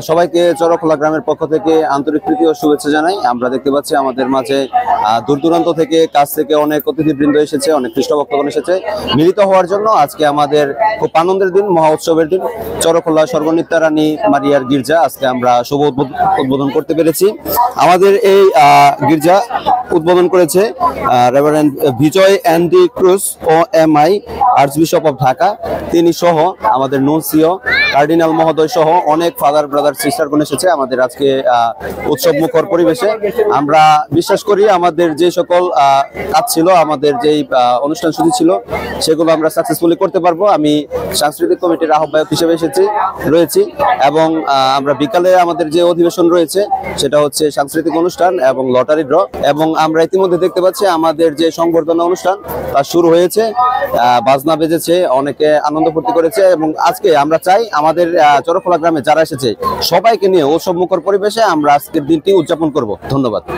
সবাইকে চরখোলা গ্রামের পক্ষ থেকে আন্তরিক প্রীতি ও শুভেচ্ছা জানাই। আমরা দেখতে পাচ্ছি আমাদের মাঝে দূর দূরান্ত থেকে কাছ থেকে অনেক অতিথিবৃন্দ এসেছে, অনেক খ্রিস্টভক্তগণ এসেছে মিলিত হওয়ার জন্য। আজকে আমাদের খুব আনন্দের দিন, মহা উৎসবের দিন। চরখোলা স্বর্গনিত্যা রানী মারিয়ার গির্জা আজকে আমরা শুভ উদ্বোধন করতে পেরেছি। আমাদের এই গির্জা উদ্বোধন করেছে রেভারেন্ড ভিজয় অ্যান্ডি ক্রুজ ও MI আর্চবিশপ অফ ঢাকা, তিনি সহ আমাদের নুনসিও কার্ডিনাল মহোদয় সহ অনেক ফাদার ব্রাদার সিস্টারগণ এসেছে আমাদের আজকে উৎসব মুখর পরিবেশে। আমরা বিশ্বাস করি আমাদের যে সকল কাজ ছিল, আমাদের যেই অনুষ্ঠান সূচি ছিল, সেগুলো আমরা সাকসেসফুলি করতে পারবো। আমি সাংস্কৃতিক কমিটির আহ্বায়ক হিসেবে রয়েছি এবং আমরা বিকালে আমাদের যে অধিবেশন রয়েছে সেটা হচ্ছে সাংস্কৃতিক অনুষ্ঠান এবং লটারি ড্র, এবং আমরা ইতিমধ্যে দেখতে পাচ্ছি আমাদের যে সংবর্ধনা অনুষ্ঠান তা শুরু হয়েছে, বাজনা বেজেছে, অনেকে আনন্দ ফুর্তি করেছে। এবং আজকে আমরা চাই আমাদের চরখোলা গ্রামে যারা এসেছে সবাইকে নিয়ে উৎসব মুখর পরিবেশে আমরা আজকের দিনটি উদযাপন করব। ধন্যবাদ।